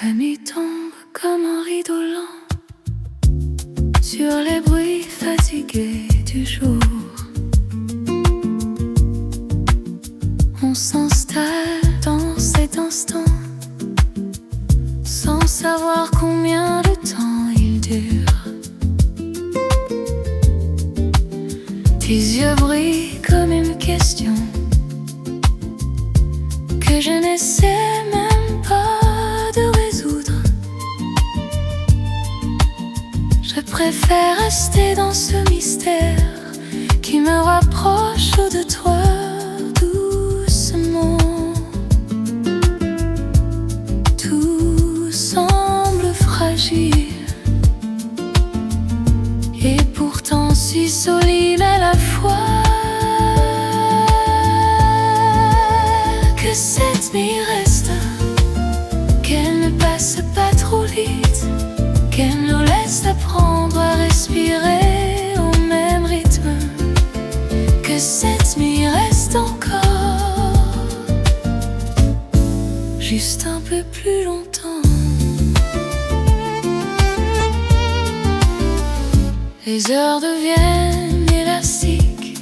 La nuit tombe comme un rideau lent sur les bruits fatigués du jour. On s'installe dans cet instant sans savoir combien de temps il dure. Tes yeux brillent comme une question que je n'essaie même pas de résoudre. Je préfère rester dans ce mystère qui me rapproche de toi doucement. Tout semble fragile et pourtant si solide à la fois. Que cette nuit reste, qu'elle ne passe pas trop vite, qu'elle nous laisse apprendre à respirer au même rythme. Que cette nuit reste encore juste un peu plus longtemps. Les heures deviennent élastiques,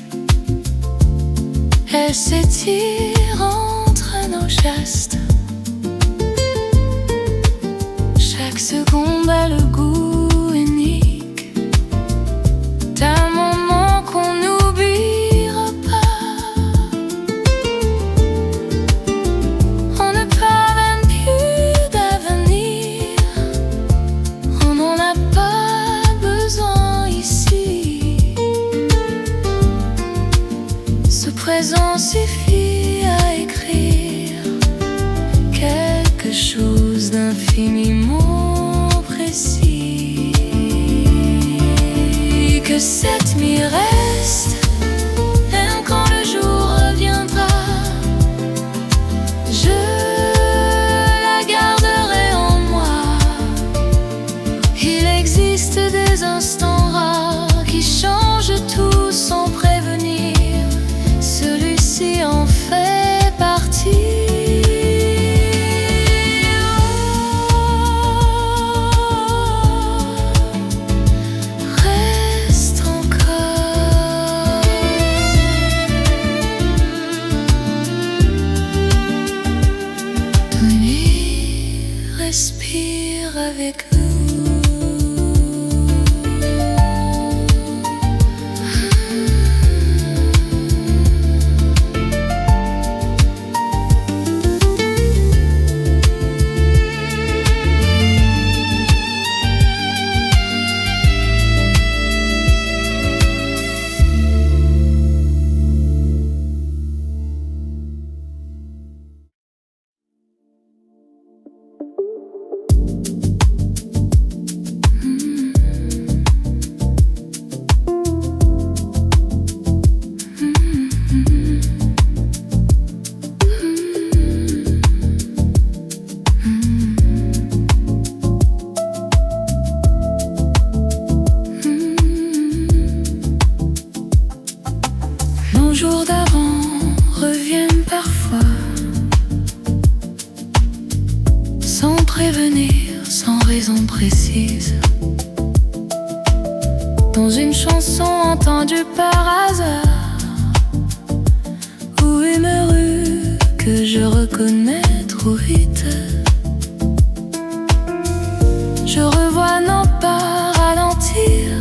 elles s'étirent entre nos gestes. Chaque seconde a le goût unique d'un moment qu'on n'oubliera pas. On ne parle plus d'avenir, on n'en a pas besoin ici. Ce présent suffit à écrire quelque chose d'infiniment précis. Que cette nuit reste, même quand le jour reviendra. Je la garderai en moi. Il existe des instants rares qui changent tout sans prévenir. Celui-ci en fait partie. Respire avec nous. Nos jours d'avant reviennent parfois, sans prévenir, sans raison précise. Dans une chanson entendue par hasard, ou une rue que je reconnais trop vite. Je revois nos pas ralentir,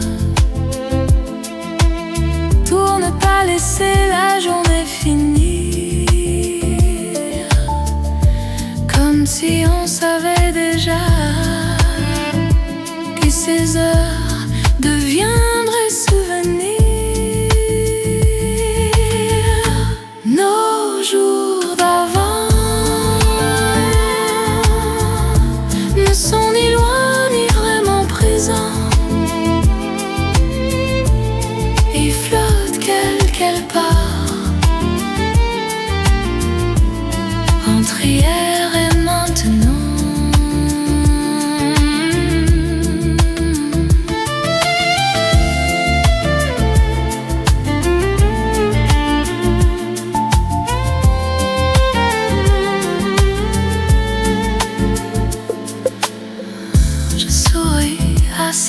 pour ne pas laisser la journée finir. Comme si on savait déjà que ces heures deviendraient souvenirs. Nos jours d'avant ne sont ni loin ni vraiment présents. Ils flottent quelque part entre hier et maintenant.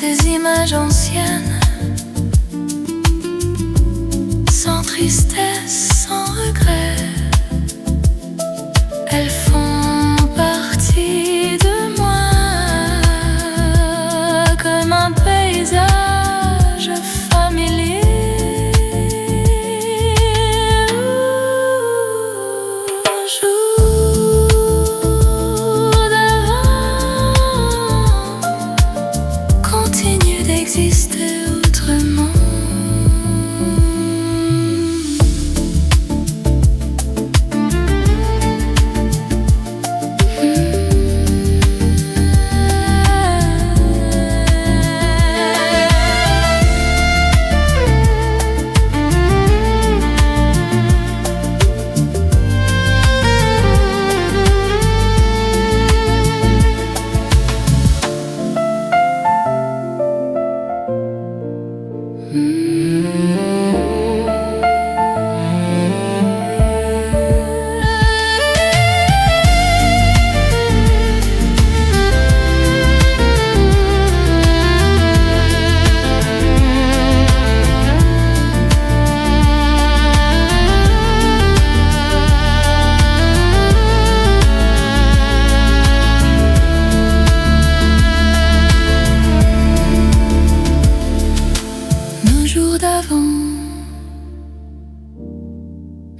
ces images anciennes, sans tristesse, sans regret. Elles font partie de moi, comme un paysage familier. Jour d'avant continue d'exister autrement.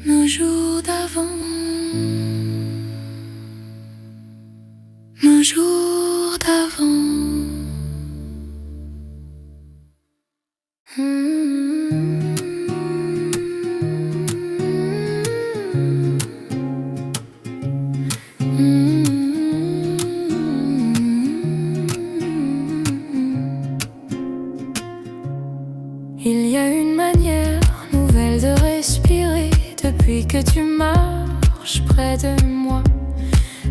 Nos jours d'avant, nos jours d'avant. Il y a une manière nouvelle de respirer depuis que tu marches près de moi,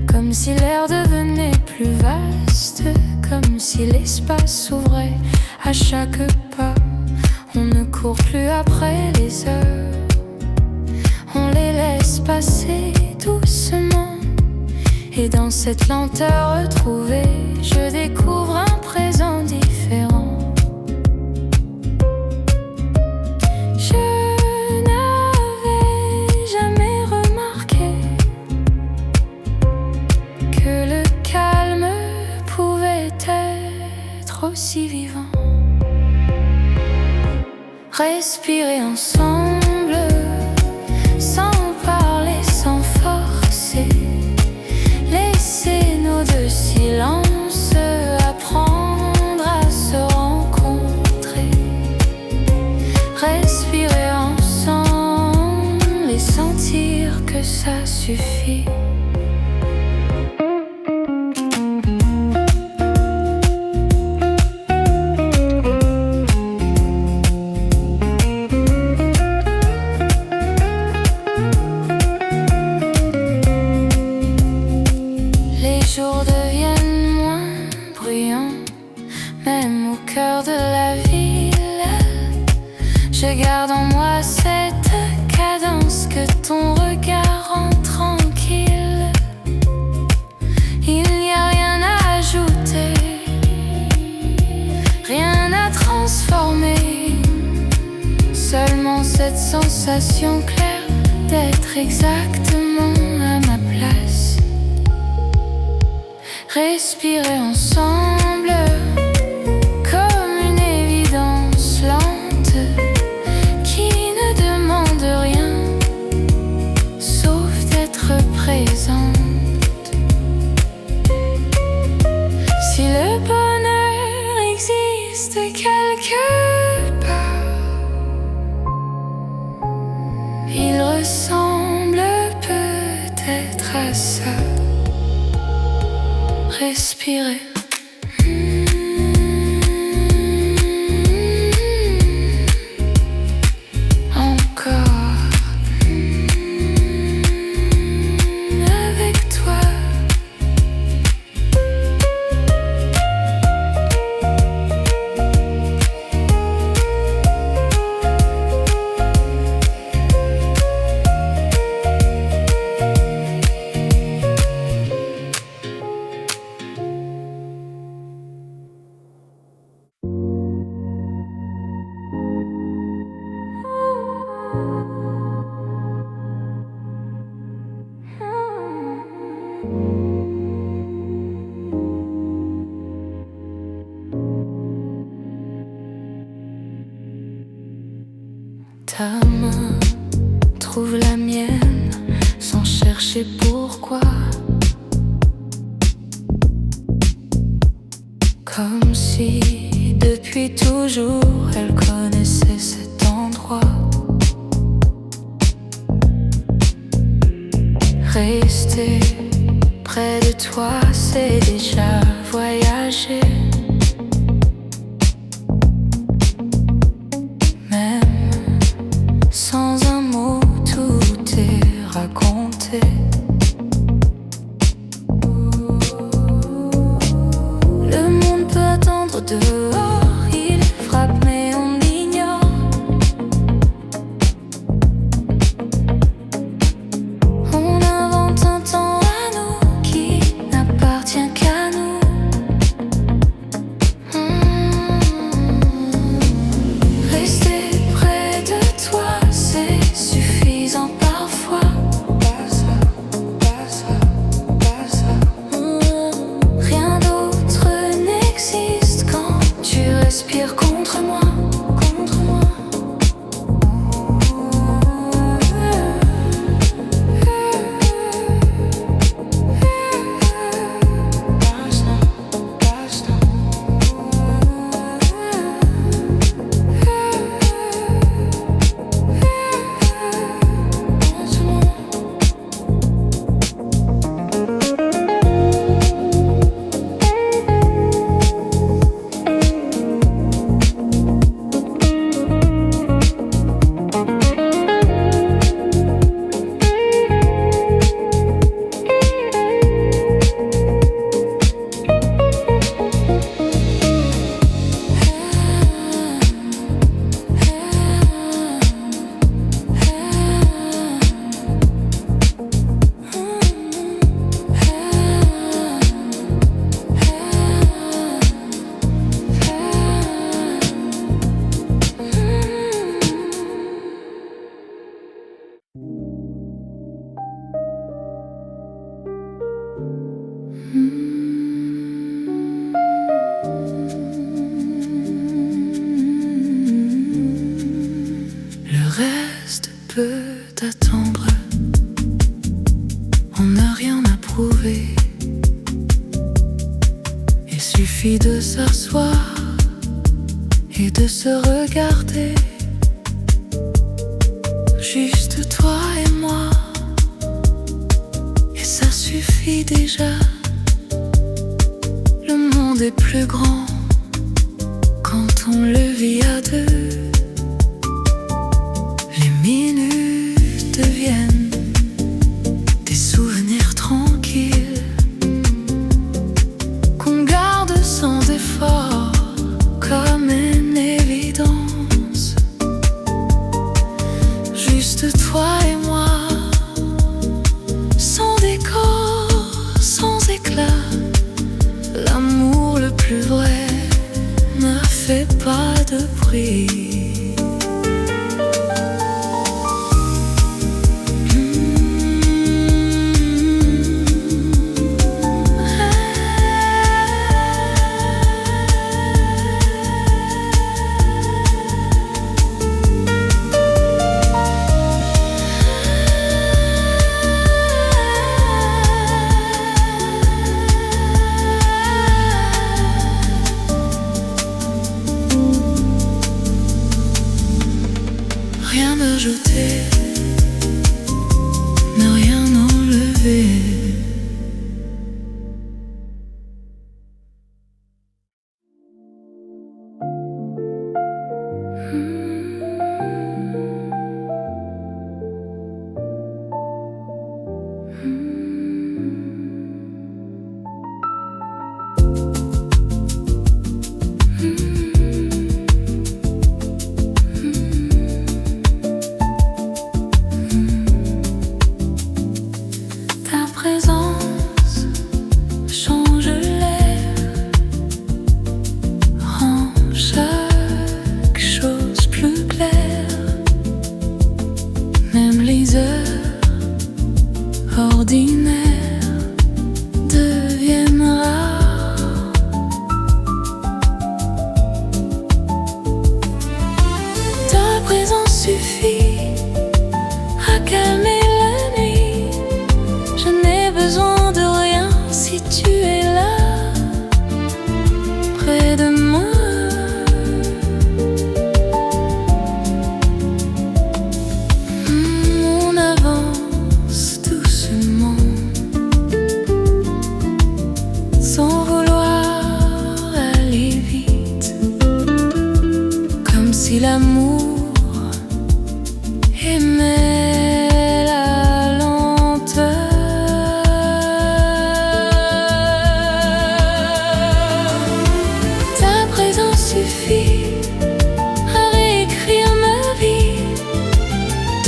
comme si l'air devenait plus vaste, comme si l'espace s'ouvrait à chaque pas. On ne court plus après les heures, on les laisse passer doucement. Et dans cette lenteur retrouvée, je découvre un présent différent. Aussi vivant, respirer ensemble, sans parler, sans forcer, laisser nos deux silences, apprendre à se rencontrer, respirer ensemble et sentir que ça suffit. Les jours deviennent moins bruyants, même au cœur de la ville. Je garde en moi cette cadence que ton regard rend tranquille. Il n'y a rien à ajouter, rien à transformer, seulement cette sensation claire d'être exactement à ma place. Respirer ensemble comme une évidence lente qui ne demande rien sauf d'être présente. Si le bonheur existe quelque part, il ressemble peut-être à ça. Respirer. Encore avec toi. ta main trouve la mienne sans chercher pourquoi. Comme si depuis toujours elle connaissait cet endroit. Rester près de toi, c'est déjà voyager. Même sans un mot, tout est raconté. Le monde peut attendre dehors, il frappe mais on ignore. On invente un temps à nous qui n'appartient qu'à nous. Rester près de toi, c'est suffisant parfois. Rien d'autre n'existe quand tu respires contre moi. Le reste peut attendre. On n'a rien à prouver. Il suffit de s'asseoir et de se regarder. Juste toi et moi, et ça suffit déjà. Le monde est plus grand quand on le vit à deux. Les minutes deviennent des souvenirs tranquilles qu'on garde sans effort comme une évidence. Juste toi et moi, sans décor, sans éclat. L'amour le plus vrai ne fait pas de bruit. Rien ajouter, ne rien enlever. si l'amour aimait la lenteur. Ta présence suffit à réécrire ma vie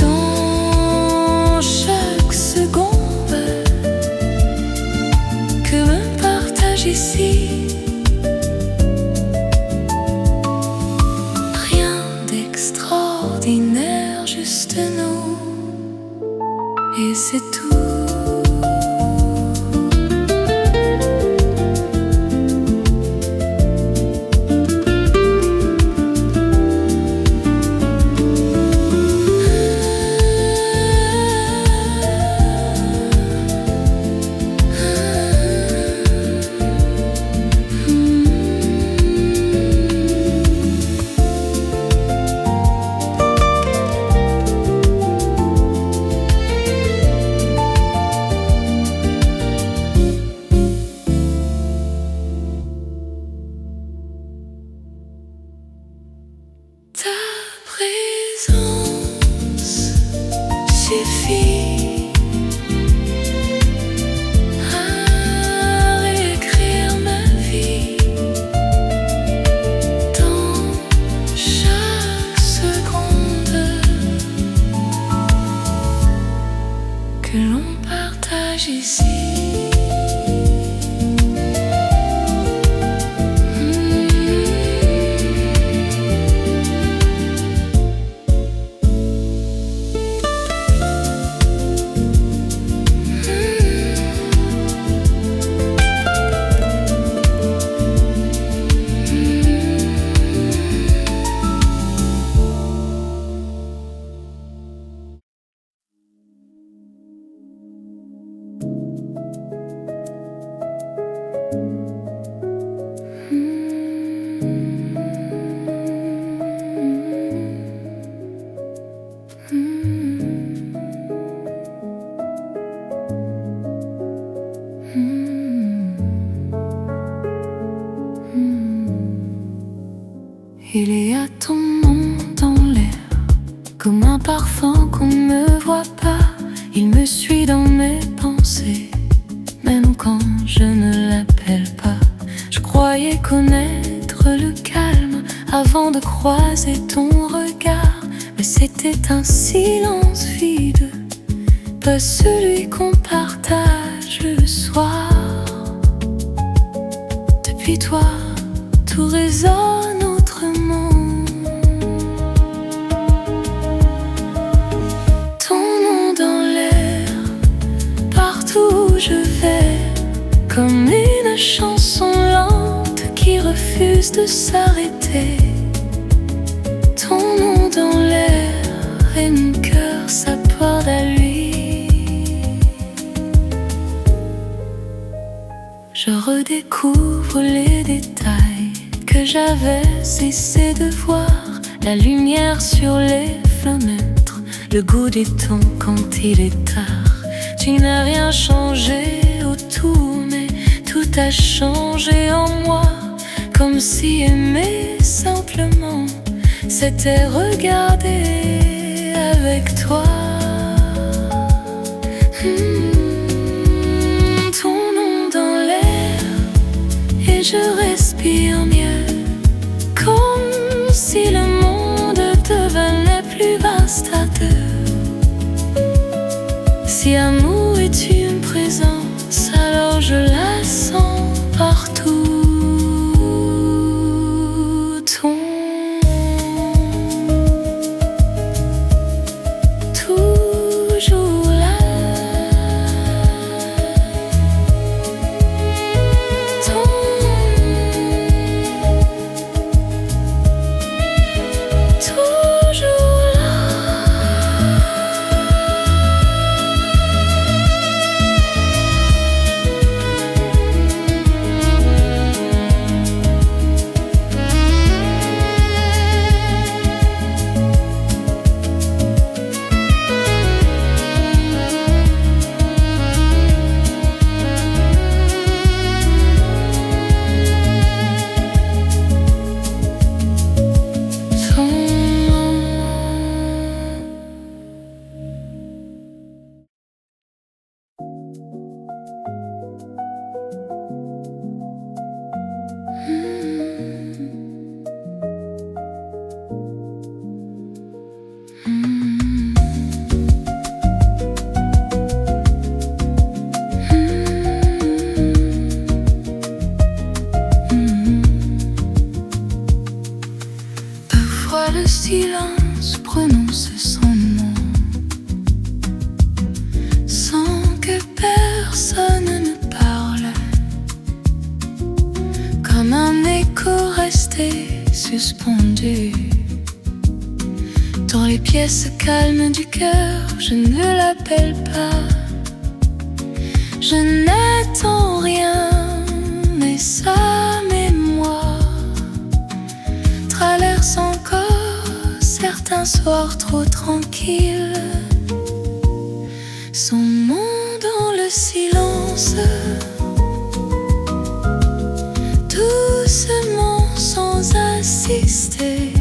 dans chaque seconde que l'on partage ici. Extraordinaire, juste nous, et c'est tout. Suffit à réécrire ma vie dans chaque seconde que l'on partage ici. Il y a ton nom dans l'air, comme un parfum qu'on ne voit pas. Il me suit dans mes pensées, même quand je ne l'appelle pas. Je croyais connaître le calme avant de croiser ton regard, mais c'était un silence vide, pas celui qu'on partage le soir. Depuis toi, tout résonne autrement. Ton nom dans l'air, partout où je vais, comme une chanson lente qui refuse de s'arrêter. Ton nom dans l'air et mon cœur s'accorde à lui. Je redécouvre les détails que j'avais cessé de voir. La lumière sur les fenêtres, le goût des tons quand il est tard. Tu n'as rien changé autour, mais tout a changé en moi. Comme si aimer simplement, c'était regarder avec toi. Ton nom dans l'air et je respire mieux, comme si le monde devenait plus vaste à deux. Si amour est une présence, alors je la sens partout. Ton toujours là. Ton toujours là. fois le silence prononce son nom, sans que personne ne parle, comme un écho resté suspendu dans les pièces calmes du cœur. Je ne l'appelle pas, je n'attends rien, mais sa mémoire traverse encore certains soirs trop tranquilles. Son monde dans le silence, doucement sans insister,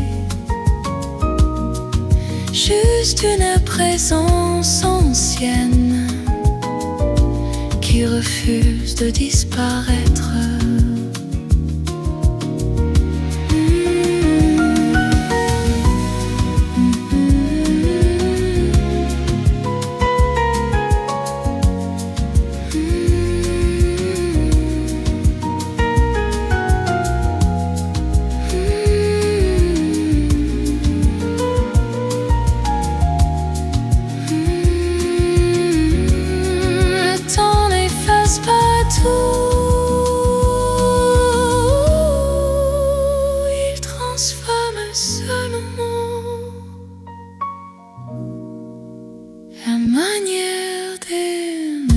juste une présence ancienne qui refuse de disparaître. Il transforme seulement la manière d'aimer.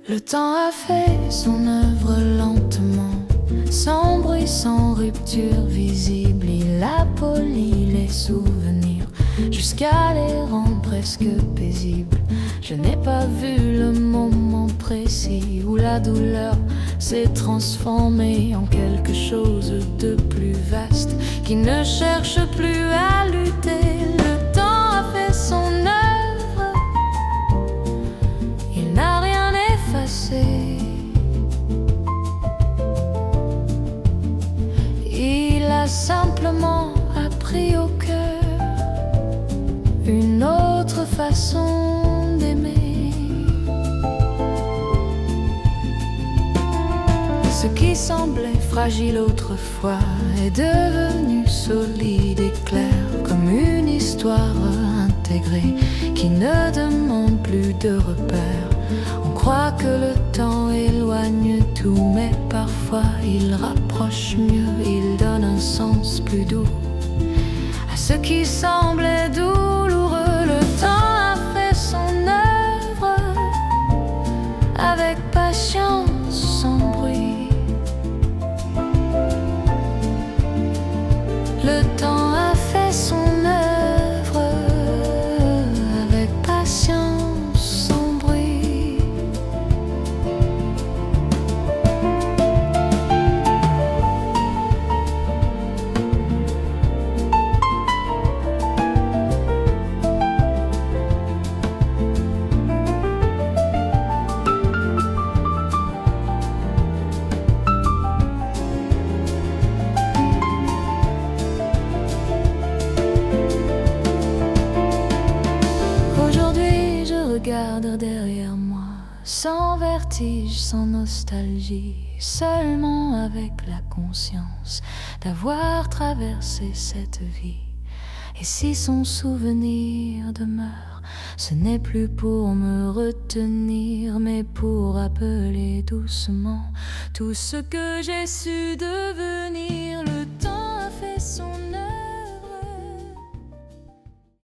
Le temps a fait son œuvre lentement, sans bruit, sans rupture visible. Il a poli les souvenirs jusqu'à les rendre presque paisibles. Je n'ai pas vu le moment précis où la douleur s'est transformée en quelque chose de plus vaste, qui ne cherche plus à lutter. Le temps a fait son œuvre, il n'a rien effacé. Il a simplement appris au cœur une autre façon d'aimer. Ce qui semblait fragile autrefois est devenu solide et clair, comme une histoire intégrée qui ne demande plus de repères. On croit que le temps éloigne tout, mais parfois il rapproche mieux, il donne un sens plus doux à ce qui semblait douloureux. Le temps a fait son œuvre avec patience, sans bruit. Le temps a fait son œuvre avec patience, sans bruit. Regarde derrière moi, sans vertige, sans nostalgie, seulement avec la conscience d'avoir traversé cette vie. Et si son souvenir demeure, ce n'est plus pour me retenir, mais pour appeler doucement tout ce que j'ai su devenir.